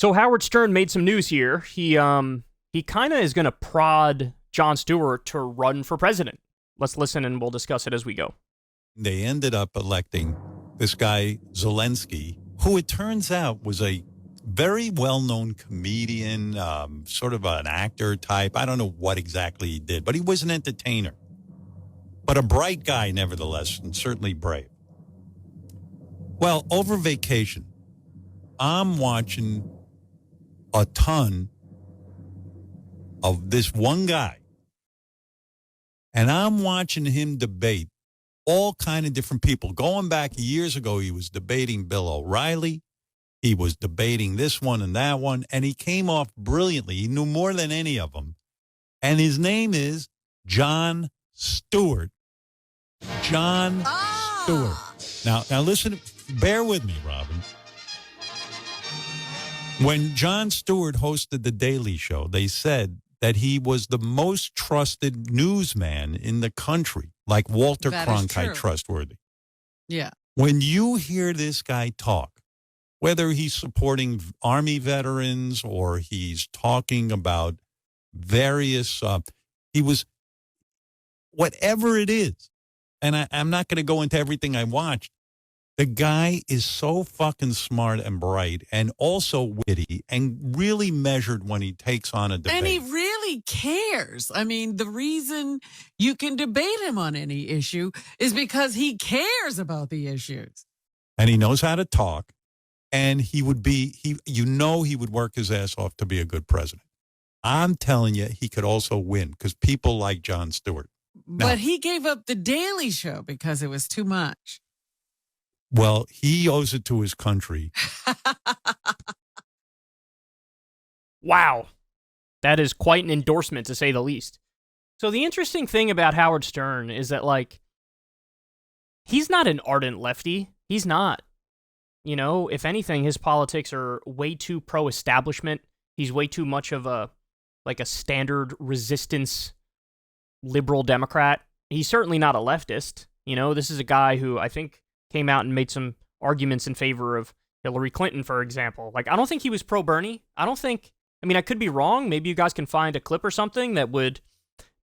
So Howard Stern made some news here. He kind of is going to prod Jon Stewart to run for president. Let's listen and we'll discuss it as we go. They ended up electing this guy, Zelensky, who it turns out was a very well-known comedian, sort of an actor type. I don't know what exactly he did, but he was an entertainer. But a bright guy, nevertheless, and certainly brave. Well, over vacation, I'm watching a ton of this one guy. And I'm watching him debate all kind of different people. Going back years ago, he was debating Bill O'Reilly. He was debating this one and that one. And he came off brilliantly. He knew more than any of them. And his name is Jon Stewart. Jon Stewart. Now listen, bear with me, Robin. When Jon Stewart hosted The Daily Show, they said that he was the most trusted newsman in the country, like Walter Cronkite trustworthy. Yeah. When you hear this guy talk, whether he's supporting Army veterans or he's talking about various, whatever it is, and I'm not going to go into everything I watched, the guy is so fucking smart and bright and also witty and really measured when he takes on a debate. And he really cares. I mean, the reason you can debate him on any issue is because he cares about the issues. And he knows how to talk. And he would he would work his ass off to be a good president. I'm telling you, he could also win because people like Jon Stewart. But he gave up The Daily Show because it was too much. Well, he owes it to his country. Wow. That is quite an endorsement, to say the least. So the interesting thing about Howard Stern is that, like, he's not an ardent lefty. He's not. You know, if anything, his politics are way too pro-establishment. He's way too much of a standard resistance liberal Democrat. He's certainly not a leftist. You know, this is a guy who I think came out and made some arguments in favor of Hillary Clinton, for example. Like, I don't think he was pro-Bernie. I could be wrong. Maybe you guys can find a clip or something that would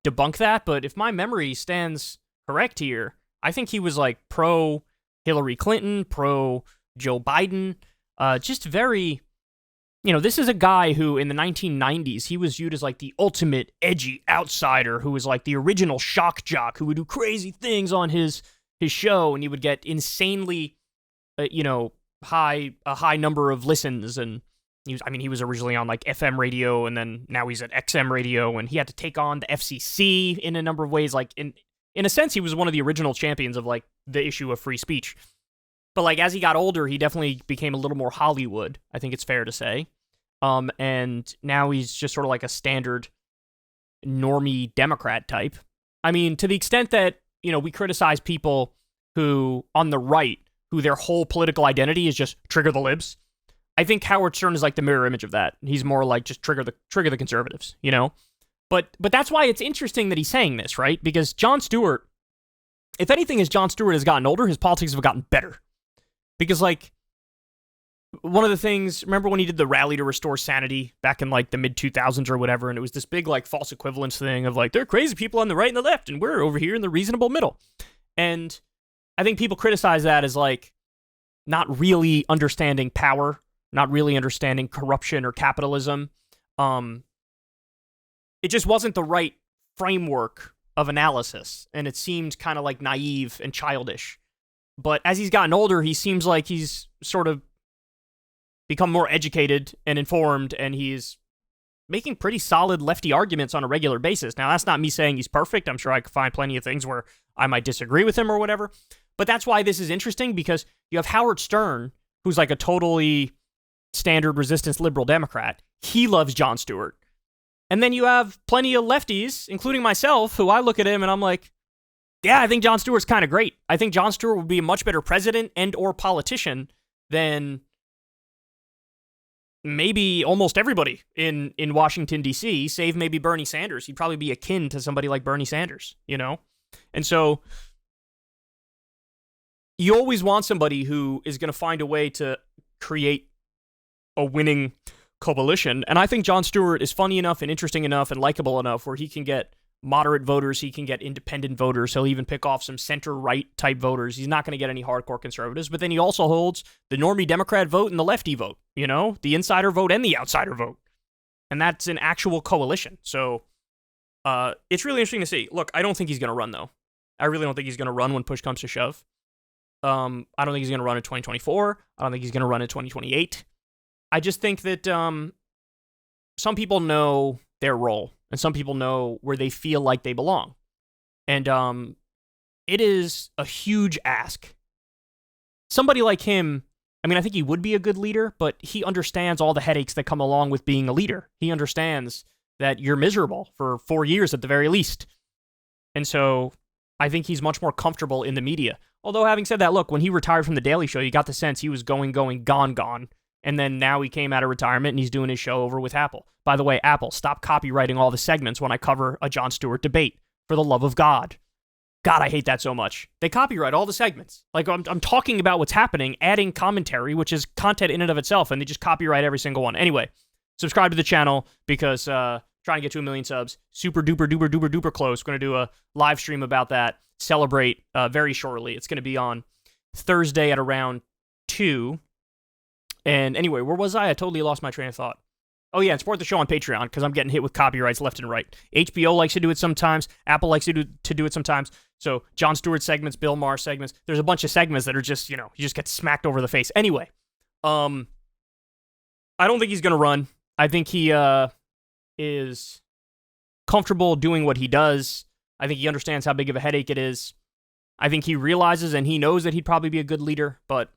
debunk that. But if my memory stands correct here, I think he was like pro-Hillary Clinton, pro-Joe Biden. Just very, this is a guy who in the 1990s, he was viewed as like the ultimate edgy outsider who was like the original shock jock who would do crazy things on his show, and he would get insanely, high number of listens. And he was originally on like FM radio, and then now he's at XM radio, and he had to take on the FCC in a number of ways. Like in a sense, he was one of the original champions of like the issue of free speech. But like as he got older, he definitely became a little more Hollywood, I think it's fair to say. And now he's just sort of like a standard normie Democrat type. I mean, to the extent that we criticize people who, on the right, who their whole political identity is just trigger the libs. I think Howard Stern is like the mirror image of that. He's more like just trigger the conservatives, But that's why it's interesting that he's saying this, right? Because Jon Stewart, if anything, as Jon Stewart has gotten older, his politics have gotten better. Because like one of the things, remember when he did the rally to restore sanity back in like the mid 2000s or whatever, and it was this big like false equivalence thing of like, there are crazy people on the right and the left, and we're over here in the reasonable middle. And I think people criticize that as like not really understanding power, not really understanding corruption or capitalism. It just wasn't the right framework of analysis, and it seemed kind of like naive and childish. But as he's gotten older, he seems like he's sort of become more educated and informed, and he's making pretty solid lefty arguments on a regular basis. Now, that's not me saying he's perfect. I'm sure I could find plenty of things where I might disagree with him or whatever. But that's why this is interesting, because you have Howard Stern, who's like a totally standard resistance liberal Democrat. He loves Jon Stewart. And then you have plenty of lefties, including myself, who I look at him and I'm like, yeah, I think Jon Stewart's kind of great. I think Jon Stewart would be a much better president and or politician than maybe almost everybody in Washington, D.C., save maybe Bernie Sanders. He'd probably be akin to somebody like Bernie Sanders, And so you always want somebody who is going to find a way to create a winning coalition. And I think Jon Stewart is funny enough and interesting enough and likable enough where he can get moderate voters, he can get independent voters, he'll even pick off some center-right type voters. He's not going to get any hardcore conservatives, but then he also holds the normie Democrat vote and the lefty vote, the insider vote and the outsider vote. And that's an actual coalition. So it's really interesting to see. Look, I don't think he's going to run, though. I really don't think he's going to run when push comes to shove. I don't think he's going to run in 2024. I don't think he's going to run in 2028. I just think that some people know their role, and some people know where they feel like they belong. And it is a huge ask. Somebody like him, I think he would be a good leader, but he understands all the headaches that come along with being a leader. He understands that you're miserable for 4 years at the very least. And so I think he's much more comfortable in the media. Although having said that, look, when he retired from The Daily Show, you got the sense he was going, gone. And then now he came out of retirement and he's doing his show over with Apple. By the way, Apple, stop copywriting all the segments when I cover a Jon Stewart debate. For the love of God. God, I hate that so much. They copyright all the segments. Like, I'm talking about what's happening, adding commentary, which is content in and of itself, and they just copyright every single one. Anyway, subscribe to the channel because trying to get to 1 million subs. Super duper close. We're going to do a live stream about that. Celebrate very shortly. It's going to be on Thursday at around 2. And anyway, where was I? I totally lost my train of thought. Oh yeah, and support the show on Patreon because I'm getting hit with copyrights left and right. HBO likes to do it sometimes. Apple likes to do it sometimes. So Jon Stewart segments, Bill Maher segments. There's a bunch of segments that are just, you just get smacked over the face. Anyway, I don't think he's going to run. I think he is comfortable doing what he does. I think he understands how big of a headache it is. I think he realizes and he knows that he'd probably be a good leader, but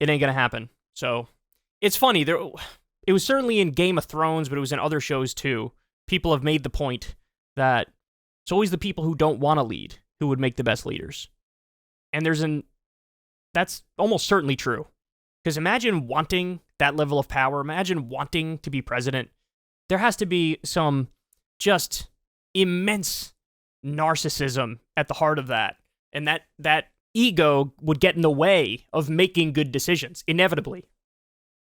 it ain't going to happen. So it's funny. It was certainly in Game of Thrones, but it was in other shows too. People have made the point that it's always the people who don't want to lead who would make the best leaders. And that's almost certainly true. Because imagine wanting that level of power. Imagine wanting to be president. There has to be some just immense narcissism at the heart of that. And that ego would get in the way of making good decisions, inevitably.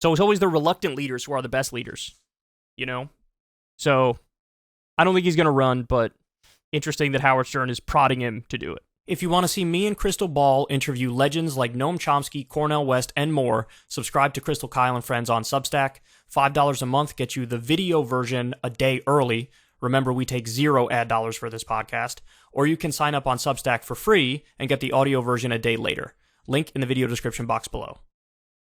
So it's always the reluctant leaders who are the best leaders, So I don't think he's going to run, but interesting that Howard Stern is prodding him to do it. If you want to see me and Crystal Ball interview legends like Noam Chomsky, Cornel West, and more, subscribe to Crystal, Kyle, and Friends on Substack. $5 a month gets you the video version a day early. Remember, we take 0 ad dollars for this podcast. Or you can sign up on Substack for free and get the audio version a day later. Link in the video description box below.